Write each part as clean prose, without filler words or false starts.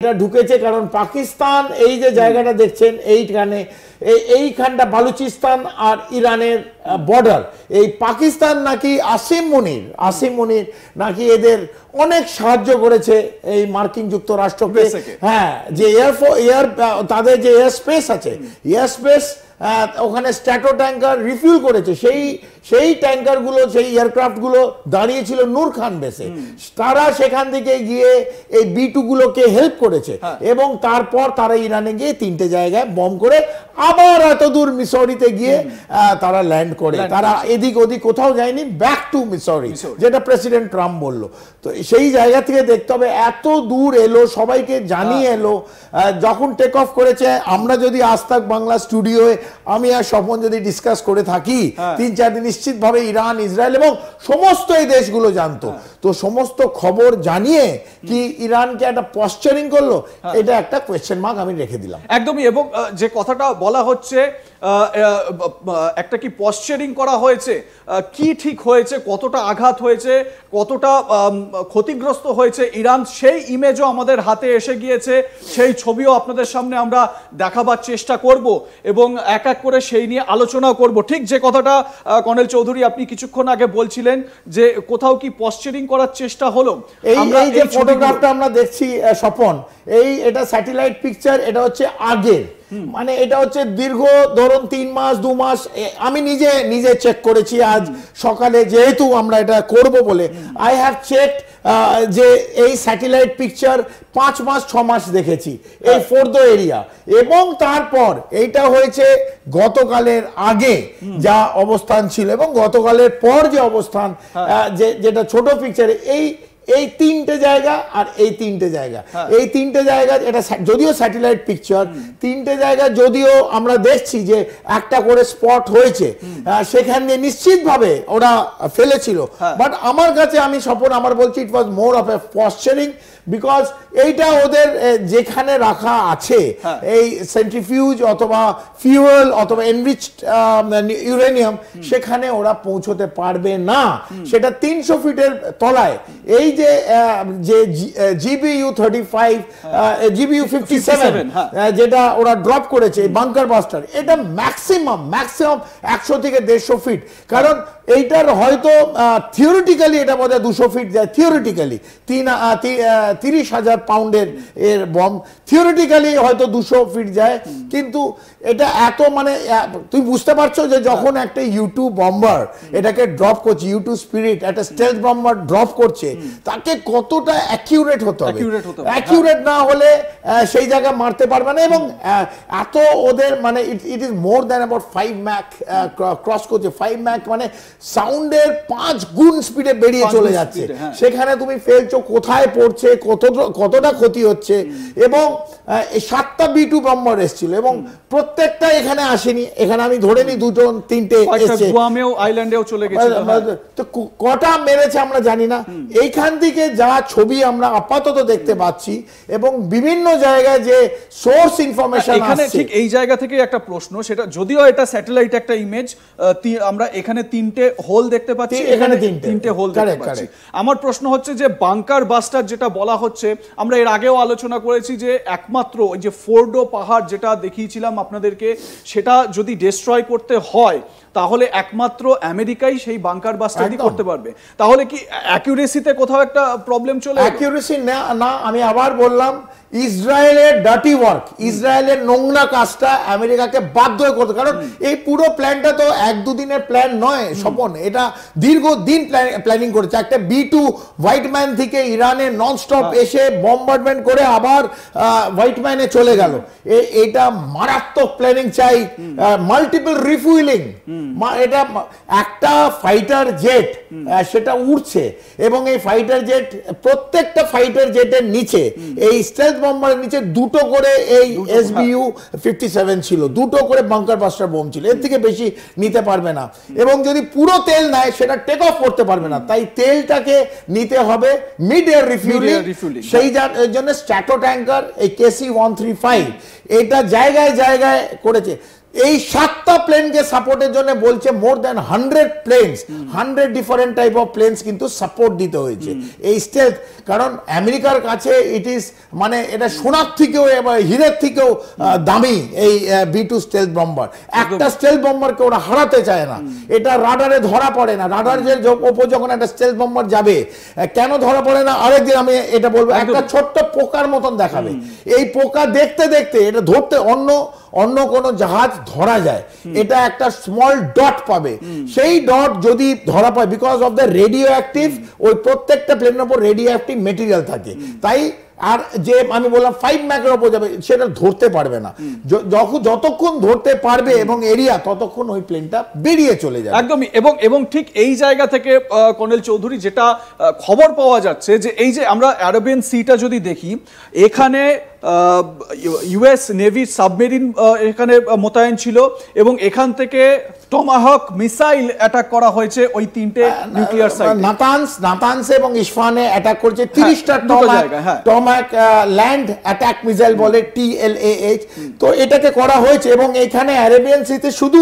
এটা ঢুকেছে, কারণ পাকিস্তান এই যে জায়গাটা দেখছেন এইখানটা বালুচিস্তান আর ইরানের বর্ডার, এই পাকিস্তান নাকি আসিম মুনির নাকি এদের অনেক সাহায্য করেছে এই মার্কিন যুক্তরাষ্ট্রকে। হ্যাঁ, যে তাদের যে এয়ার স্পেস আছে, এয়ার স্পেস ওখানে স্ট্র্যাটো ট্যাঙ্কার রিফিউল করেছে, সেই ট্যাঙ্কারগুলো, সেই এয়ারক্রাফটগুলো দাঁড়িয়েছিল নূর খান বেসে। তারা সেখান থেকে গিয়ে এই B2 গুলোকে হেল্প করেছে এবং তারপর তারা ইরানে গিয়ে 3টে জায়গায় বম করে আবার এত দূর মিসৌরিতে গিয়ে তারা ল্যান্ড করে। তারা এদিক ওদিক কোথাও যায়নি, ব্যাক টু মিসৌরি, যেটা প্রেসিডেন্ট ট্রাম্প বললো। তো সেই জায়গা থেকে দেখতে হবে এত দূর এলো, সবাইকে জানিয়ে এলো। যখন টেক অফ করেছে, আমরা যদি আজ তাক বাংলা স্টুডিওয়ে আমি আর স্বপন যদি ডিসকাস করে থাকি 3-4 দিন, নিশ্চিতভাবে ইরান, ইসরায়েল এবং সমস্ত এই দেশগুলো জানতো। তো সমস্ত খবর জানিয়ে কি ইরানকে একটা পশ্চারিং করলো, এটা একটা কোয়েশ্চেন মার্ক আমি রেখে দিলাম। একদমই। এবং যে কথাটা বলা হচ্ছে, একটা কি পশ্চারিং করা হয়েছে, কি ঠিক হয়েছে, কতটা আঘাত হয়েছে, কতটা ক্ষতিগ্রস্ত হয়েছে ইরান, সেই ইমেজও আমাদের হাতে এসে গিয়েছে। সেই ছবিও আপনাদের সামনে আমরা দেখাবার চেষ্টা করব এবং এক এক করে সেই নিয়ে আলোচনা করব। ঠিক যে কথাটা কর্নেল চৌধুরী আপনি কিছুক্ষণ আগে বলছিলেন যে কোথাও কি পশ্চারিং করার চেষ্টা হলো। এই যে ফটোগ্রাফটা আমরা দেখছি স্বপন, এটা স্যাটেলাইট পিকচার, এটা হচ্ছে আগের, মানে এটা হচ্ছে দীর্ঘ ধরুন 3 মাস 2 মাস। আমি নিজে চেক করেছি আজ সকালে, যেহেতু আমরা এটা করব বলে আই হ্যাভ চেকড যে এই স্যাটেলাইট পিকচার 5 মাস 6 মাস দেখেছি এই ফোর্দো এরিয়া। এবং তারপর এইটা হয়েছে গতকালের আগে যা অবস্থান ছিল এবং গতকালের পর যে অবস্থান, যেটা ছোট পিকচারে এই 3টে জায়গা আর এই 3টে জায়গা, এই 3টে জায়গা, এটা যদিও স্যাটেলাইট পিকচার, 3টে জায়গা যদিও আমরা দেখছি যে একটা করে স্পট হয়েছে, সেখান দিয়ে নিশ্চিতভাবে ওরা ফেলেছিল। বাট আমার কাছে, আমি স্বপন আমার বলছি, ইট ওয়াজ মোর অফ এ পশ্চারিং, বিকজ এইটা ওদের যেখানে রাখা আছে, এই সেন্ট্রিফিউজ অথবা ফিউয়েল অথবা এনরিচড ইউরেনিয়াম, সেখানে ওরা পৌঁছতে পারবে না। সেটা 300 ফিটের তলায়। এই যে GBU-35 GBU-57 যেটা ওরা ড্রপ করেছে, বাংকার বাস্টার, এটা ম্যাক্সিমাম 100 থেকে 150 ফিট। কারণ এইটার হয়তো থিওরিটিক্যালি এটা বোধহয় 200 ফিট যায়, থিওরিটিক্যালি 30,000 পাউন্ডের এর বম, থিওরিটিক্যালি হয়তো 200 ফিট যায়। কিন্তু এটা এত, মানে তুমি বুঝতে পারছো যে যখন একটা U2 বম্বার এটাকে ড্রপ করছে, U2 স্পিরিট একটা স্টেলথ বম্বার ড্রপ করছে, তাকে কতটা অ্যাকিউরেট হতে হবে। অ্যাকিউরেট না হলে সেই জায়গা মারতে পারবে না। এবং এত ওদের, মানে it is more than about 5 Mac cross করছে। 5 ম্যাক মানে সাউন্ডের 5 গুণ স্পিডে বেরিয়ে চলে যাচ্ছে। সেখানে তুমি ফেলছো, কোথায় পড়ছে, কতটা ক্ষতি হচ্ছে। এবং 7টা B2 বম্বার এসেছিল এবং প্রত্যেকটা এখানে আসেনি। এখানে আমি ধরে নি 2-3টে এসেছে, গুয়ামেও আইল্যান্ডেও চলে গেছে। তো কটা মেরেছে আমরা জানি না। এইখান থেকে যা ছবি আমরা আপাতত দেখতে পাচ্ছি এবং বিভিন্ন জায়গায় যে সোর্স ইনফরমেশন এখানে, ঠিক এই জায়গা থেকে একটা প্রশ্ন, সেটা যদিও এটা স্যাটেলাইট একটা ইমেজ, আমরা এখানে 3টে হোল দেখতে পাচ্ছি, এখানে 3টে হোল দেখতে পাচ্ছি। আমার প্রশ্ন হচ্ছে যে বাংকার বাস্টার যেটা বলা হচ্ছে, আমরা এর আগেও আলোচনা করেছি যে একমাত্র ওই যে ফোর্ডো পাহাড় যেটা দেখিয়েছিলাম আপনাদেরকে, সেটা যদি ডিস্ট্রয় করতে হয় তাহলে একমাত্র আমেরিকাই সেই বাংকার বাস্টারই করতে পারবে। তাহলে কি অ্যাকিউরেসিতে কোথাও একটা প্রবলেম চলে? অ্যাকিউরেসি না, আমি আবার বললাম, ইসরায়েলের ডার্টি ওয়ার্ক, ইসরায়েলের নোংরা কাজটা আমেরিকাকে বাধ্য করতে। কারণ এই পুরো প্ল্যানটা তো 1-2 দিনের প্ল্যান নয় স্বপন, এটা দীর্ঘদিন প্ল্যানিং করেছে। একটা B2 হোয়াইট ম্যান থেকে ইরানে ননস্টপ এসে বম্বার্ডমেন্ট করে আবার হোয়াইট ম্যানে চলে গেল। এটা মারাত্মক প্ল্যানিং চাই, মাল্টিপল রিফুয়েলিং। এটা একটা ফাইটার জেট সেটা উড়ছে এবং এই ফাইটার জেট, প্রত্যেকটা ফাইটার জেটের নিচে, এই স্টেলথ বম্বারের নিচে 2টো করে এই SBU-57 ছিল, 2টো করে বাংকার বাস্টার বোম ছিল। এর থেকে বেশি নিতে পারবে না। এবং যদি পুরো তেল নেয় সেটা টেক অফ করতে পারবে না। তাই তেলটাকে নিতে হবে মিড এয়ার রিফিউলিং। সেই জন্য স্ট্র্যাটো ট্যাঙ্কার, এই KC-135 এটা জায়গায় জায়গায় করেছে। এই 7টা প্লেনকে সাপোর্টের জন্য বলছে more than 100 planes, 100 different type of planes কিন্তু সাপোর্ট দিতে হয়েছে এই স্টেলথ। কারণ আমেরিকার কাছে ইট ইজ মানে এটা সোনার থেকেও এবার হীরের থেকেও দামি এই B2 স্টেলথ বম্বার। একটা স্টেলথ বম্বারকে ওরা হারাতে চায় না, এটা রাডারে ধরা পড়ে না। রাডারের ওপর যখন একটা স্টেলথ বম্বার যাবে কেন ধরা পড়ে না, আরেকদিন আমি এটা বলবো। একটা ছোট্ট পোকার মতন দেখাবে, এই পোকা দেখতে দেখতে এটা ধরতে অন্য কোনো জাহাজ ধরা যায়, এটা একটা স্মল ডট পাবে। সেই ডট যদি ধরা পায় because of the radio active, ওই প্রত্যেকটা প্লেনের উপর রেডিও অ্যাক্টিভ মেটেরিয়াল থাকে, তাই আর যে আমি বললাম 5 ম্যাকের উপর যাবে সেটা ধরতে পারবে না। যতক্ষণ ধরতে পারবে এবং এরিয়া, ততক্ষণ ওই প্লেনটা বেরিয়ে চলে যাবে। একদমই। এবং ঠিক এই জায়গা থেকে কর্নেল চৌধুরী যেটা খবর পাওয়া যাচ্ছে যে এই যে আমরা আরবিয়ান সিটা যদি দেখি, এখানে ইউএস নেভি সাবমেরিন এখানে মোতায়েন ছিল এবং এখান থেকে টমাহক মিসাইল অ্যাটাক করা হয়েছে ওই তিনটে নিউক্লিয়ার সাইট। নাতানস এবং ইসফানে অ্যাটাক করেছে 30টা টমাহক ল্যান্ড অ্যাটাক মিসাইল বলে TLAH। তো এটাকে করা হয়েছে এবং এখানে আরবিয়ান সিতে শুধু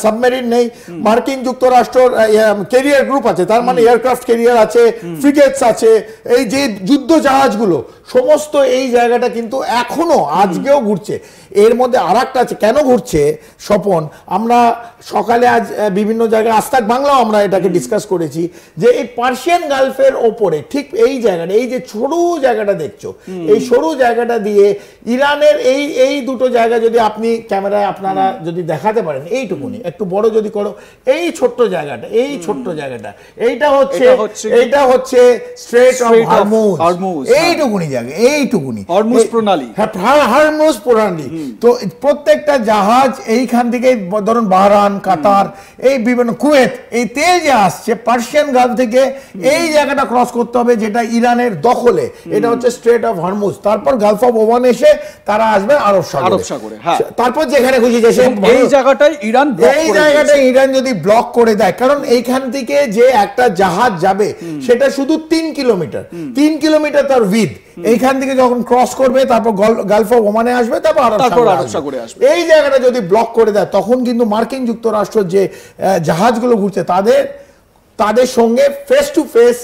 সাবমেরিন নেই, মার্কিন যুক্তরাষ্ট্র ক্যারিয়ার গ্রুপ আছে, তার মানে এয়ারক্রাফট ক্যারিয়ার আছে, ফ্রিগেটস আছে, এই যে যুদ্ধ জাহাজগুলো সমস্ত এই জায়গাটা কিন্তু এখনো আজকেও ঘুরছে। এর মধ্যে আরেকটা আছে, কেন ঘুরছে স্বপন, আমরা সকালে আজ বিভিন্ন জায়গায় আস্তাক বাংলাও আমরা এটাকে ডিসকাস করেছি যে এই পার্সিয়ান গালফের ওপরে ঠিক এই জায়গাটা, এই যে সরু জায়গাটা দেখছো, এই সরু জায়গাটা দিয়ে ইরানের এই দুটো জায়গা যদি আপনি ক্যামেরায় আপনারা যদি দেখাতে পারেন, এইটুকুনি একটু বড় যদি করো, এই ছোট্ট জায়গাটা, এই ছোট্ট জায়গাটা, এইটা হচ্ছে স্ট্রেট অফ হরমুজ, এইটুকুনি জায়গা, এইটুকুনি হরমুজ প্রণালী, হরমুজ প্রণালী। তো প্রত্যেকটা জাহাজ এইখান থেকে ধরুন বাহরান, কাতার, এই বিভিন্ন কুয়েত, এই তেল যে আসছে পার্সিয়ান গালফ থেকে এই জায়গাটা ক্রস করতে হবে যেটা ইরানের দখলে, এটা হচ্ছে স্ট্রেট অফ হরমুজ। তারপর গালফ অফ ওমান এসে তারা আসবে আরব সাগরে, তারপর যেখানে খুশি এই জায়গাটাই ইরান যদি ব্লক করে দেয়, কারণ এইখান থেকে যে একটা জাহাজ যাবে সেটা শুধু 3 কিলোমিটার তার উইথ, এইখান থেকে যখন ক্রস করবে তারপর গালফ অফ ওমানে আসবে, তারপর আরব সাগরে আসবে। এই জায়গাটা যদি ব্লক করে দেয় তখন কিন্তু মার্কিন যুক্তরাষ্ট্র যে জাহাজগুলো ঘুরছে তাদের সঙ্গে ফেস টু ফেস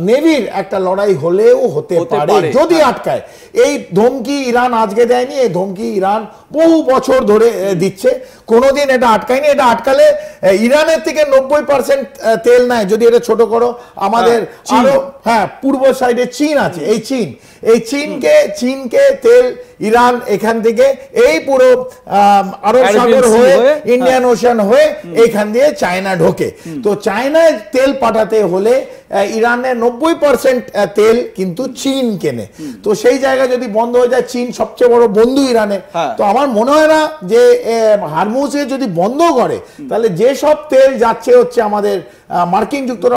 নেভির একটা লড়াই হলেও হতে পারে যদি আটকায়। এই ধমকি ইরান আজকে দেয়নি, এই ধমকি ইরান বহু বছর ধরে দিচ্ছে, কোনোদিন এটা আটকায়নি। এটা আটকালে ইরানের থেকে 90% তেল নেয়। যদি এটা ছোট করো, আমাদের আরো পূর্ব সাইডে চীন আছে, এই চীনকে তেল ইরান এখান থেকে এই পুরো আরব সাগর হয়ে ইন্ডিয়ান ওশান হয়ে এইখান দিয়ে চায়না ঢোকে। তো চায়নায় তেল পাঠাতে হলে ইরানের 90% তেল কিন্তু চীন কেনে। তো সেই জায়গা যদি বন্ধ হয়ে যায়, চীন সবচেয়ে বড় বন্ধু ইরানের, তো আমার মনে হয় না যে হরমুজে যদি বন্ধ করে তাহলে যে সব তেল যাচ্ছে হচ্ছে আমাদের মার্কিন যুক্তরাষ্ট্র